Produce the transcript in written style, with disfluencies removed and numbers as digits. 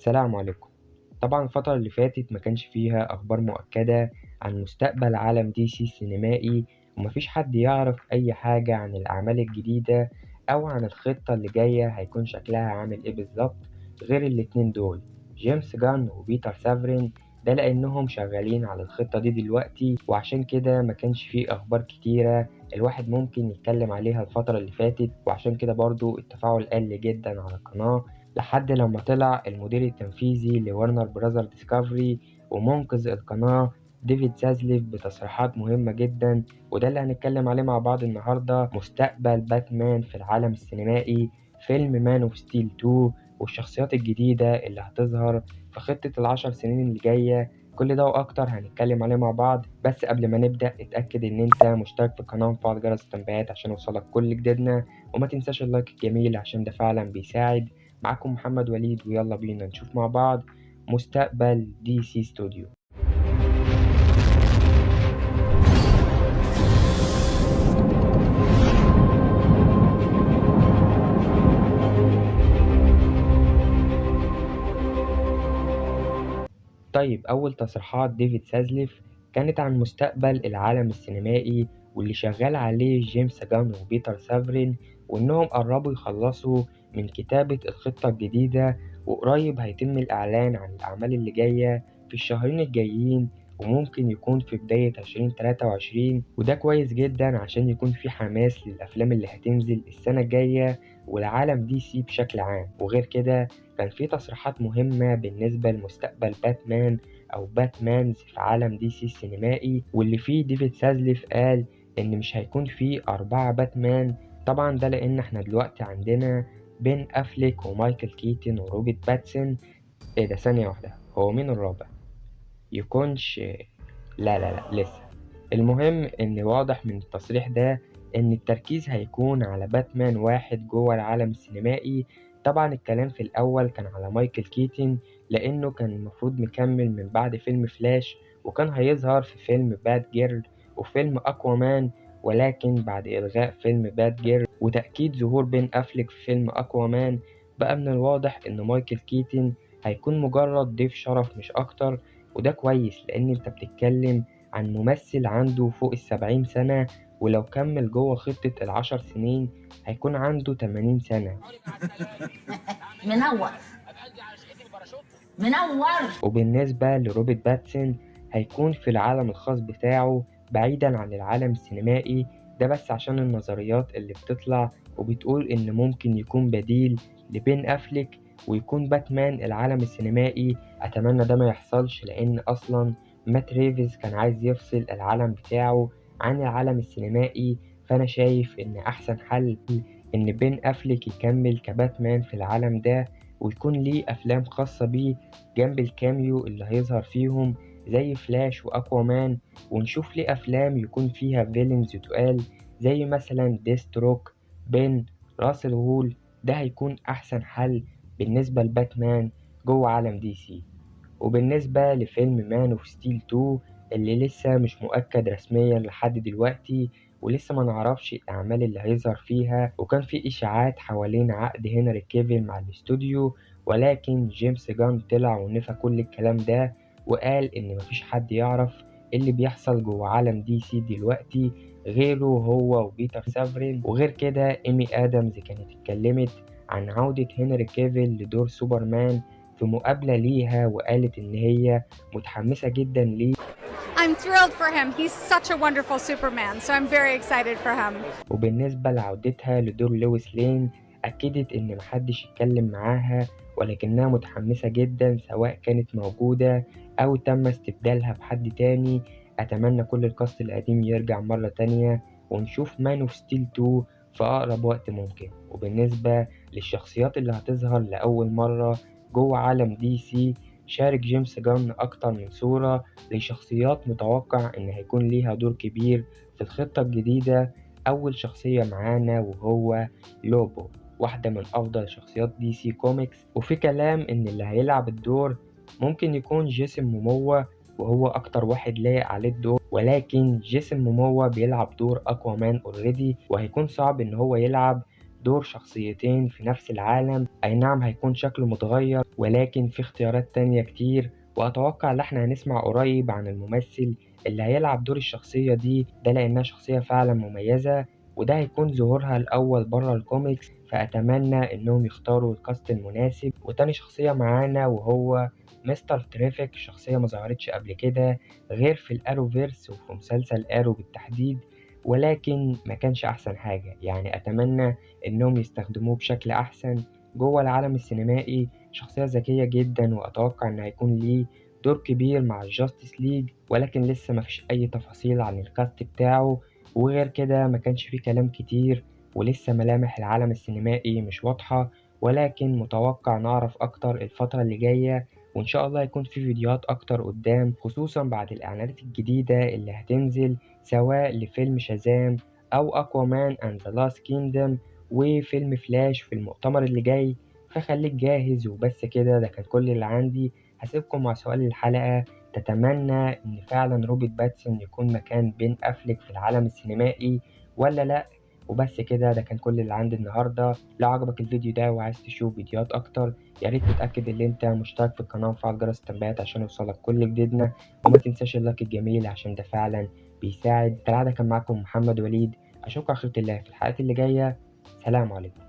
السلام عليكم. طبعا الفترة اللي فاتت ما كانش فيها أخبار مؤكدة عن مستقبل عالم دي سي السينمائي، ومفيش حد يعرف أي حاجة عن الأعمال الجديدة أو عن الخطة اللي جاية هيكون شكلها عامل إيه بالظبط، غير الاتنين دول جيمس جان وبيتر سافرين. ده لأنهم شغالين على الخطة دي دلوقتي، وعشان كده ما كانش فيه أخبار كتيرة الواحد ممكن يتكلم عليها الفترة اللي فاتت، وعشان كده برضو التفاعل قل جدا على القناة لحد لما طلع المدير التنفيذي لورنر براذر ديسكفري ومنقذ القناة ديفيد سازليف بتصريحات مهمة جدا. وده اللي هنتكلم عليه مع بعض النهاردة: مستقبل باتمان في العالم السينمائي، فيلم مان اوف ستيل 2، والشخصيات الجديدة اللي هتظهر في خطة ال10 سنين اللي جاية. كل ده وأكتر هنتكلم عليه مع بعض، بس قبل ما نبدأ اتأكد إن أنت مشترك في القناة وفعل جرس التنبيهات عشان يوصلك كل جديدنا، وما تنساش اللايك الجميل عشان ده فعلا بيساعد. معاكم محمد وليد، ويلا بينا نشوف مع بعض مستقبل دي سي ستوديو. طيب، أول تصريحات ديفيد سازليف كانت عن مستقبل العالم السينمائي واللي شغال عليه جيمس جان وبيتر سافرين، وإنهم قربوا يخلصوا من كتابة الخطة الجديدة، وقريب هيتم الإعلان عن الأعمال اللي جاية في الشهرين الجايين، وممكن يكون في بداية 2023. وده كويس جدا عشان يكون في حماس للأفلام اللي هتنزل السنة الجاية والعالم دي سي بشكل عام. وغير كده كان في تصريحات مهمة بالنسبة لمستقبل باتمان أو باتمانز في عالم دي سي السينمائي، واللي فيه ديفيد سازليف قال إن مش هيكون فيه 4 باتمان. طبعا ده لأن احنا دلوقتي عندنا بين أفليك ومايكل كيتن وروبرت باتسون. ايه ده، ثانية واحدة، هو مين الرابع؟ يكونش، لا لسه. المهم إن واضح من التصريح ده إن التركيز هيكون على باتمان واحد جوه العالم السينمائي. طبعا الكلام في الأول كان على مايكل كيتن لأنه كان المفروض مكمل من بعد فيلم فلاش، وكان هيظهر في فيلم باد جيرل وفيلم أكوامان، ولكن بعد إلغاء فيلم باد جيرل وتأكيد ظهور بين أفليك في فيلم أكوامان، بقى من الواضح إن مايكل كيتن هيكون مجرد ضيف شرف مش أكتر. وده كويس لأن أنت بتتكلم عن ممثل عنده فوق ال70 سنة، ولو كمل جوه خطة ال10 سنين هيكون عنده 80 سنة. منور منور. وبالنسبة لروبرت باتسون هيكون في العالم الخاص بتاعه بعيدا عن العالم السينمائي ده، بس عشان النظريات اللي بتطلع وبتقول إن ممكن يكون بديل لبين أفليك ويكون باتمان العالم السينمائي. أتمنى ده ما يحصلش، لأن أصلا مات ريفز كان عايز يفصل العالم بتاعه عن العالم السينمائي. فأنا شايف إن أحسن حل إن بين أفليك يكمل كباتمان في العالم ده، ويكون ليه أفلام خاصة بيه جنب الكاميو اللي هيظهر فيهم زي فلاش وأكوامان، ونشوف ليه أفلام يكون فيها فيلنز تقال زي مثلا ديستروك، بين، راسل هول. ده هيكون أحسن حل بالنسبة لباتمان جوه عالم دي سي. وبالنسبة لفيلم مان اوف ستيل 2 اللي لسه مش مؤكد رسميا لحد دلوقتي، ولسه ما نعرفش الأعمال اللي هيظهر فيها، وكان في إشاعات حوالين عقد هنري كيفن مع الاستوديو، ولكن جيمس جان طلع ونفى كل الكلام ده وقال إن مفيش حد يعرف اللي بيحصل جوه عالم دي سي دلوقتي غيره هو وبيتر سافرين. وغير كده إيمي آدمز كانت اتكلمت عن عودة هنري كيفن لدور سوبرمان في مقابلة ليها، وقالت إن هي متحمسة جدا ليه. I'm thrilled for him. He's such a wonderful Superman, so I'm very excited for him. وبالنسبة لعودتها لدور لويس لين أكدت إن محدش يتكلم معاها، ولكنها متحمسة جدا سواء كانت موجودة أو تم استبدالها بحد تاني. أتمنى كل الكاست القديم يرجع مرة تانية ونشوف مان اوف ستيل 2 في أقرب وقت ممكن. وبالنسبة للشخصيات اللي هتظهر لأول مرة جوه عالم دي سي، شارك جيمس جان أكتر من صورة لشخصيات متوقع إن هيكون ليها دور كبير في الخطة الجديدة. أول شخصية معانا وهو لوبو، واحدة من أفضل شخصيات دي سي كوميكس، وفي كلام إن اللي هيلعب الدور ممكن يكون جيسون موموا، وهو أكتر واحد لايق عليه الدور. ولكن جيسون موموا بيلعب دور أكوامان أوريدي، وهيكون صعب إن هو يلعب دور شخصيتين في نفس العالم. أي نعم هيكون شكله متغير، ولكن في اختيارات تانية كتير، وأتوقع إن احنا هنسمع قريب عن الممثل اللي هيلعب دور الشخصية دي، ده لأنها شخصية فعلا مميزة، وده هيكون ظهورها الأول بره الكوميكس. فأتمنى إنهم يختاروا الكاست المناسب. وتاني شخصية معانا وهو مستر تريفيك، شخصية ما ظهرتش قبل كده غير في الأروفيرس وفي مسلسل آرو بالتحديد، ولكن ما كانش أحسن حاجة. يعني أتمنى إنهم يستخدموه بشكل أحسن جوه العالم السينمائي. شخصية ذكية جدا، وأتوقع إن هيكون ليه دور كبير مع الجاستس ليج، ولكن لسه مفيش أي تفاصيل عن الكاست بتاعه. وغير كده ما كانش فيه كلام كتير، ولسه ملامح العالم السينمائي مش واضحة، ولكن متوقع نعرف أكتر الفترة اللي جاية. وإن شاء الله يكون في فيديوهات أكتر قدام، خصوصا بعد الإعلانات الجديدة اللي هتنزل، سواء لفيلم شازام أو أكوامان أند ذا لاست كيندم وفيلم فلاش في المؤتمر اللي جاي. فخليك جاهز. وبس كده، ده كان كل اللي عندي. هسيبكم مع سؤال الحلقة: تتمنى إن فعلا روبرت باتسون يكون مكان بين أفليك في العالم السينمائي ولا لأ؟ وبس كده، ده كان كل اللي عندي النهاردة. لو عجبك الفيديو ده وعايز تشوف فيديوهات أكتر، ياريت تتأكد إن أنت مشترك في القناة وفعل جرس التنبيهات عشان يوصلك كل جديدنا. وما تنساش اللايك الجميل عشان ده فعلا بيساعد. كالعادة كان معاكم محمد وليد، أشوفكم على خيرة الله في الحلقات اللي جاية. سلام عليكم.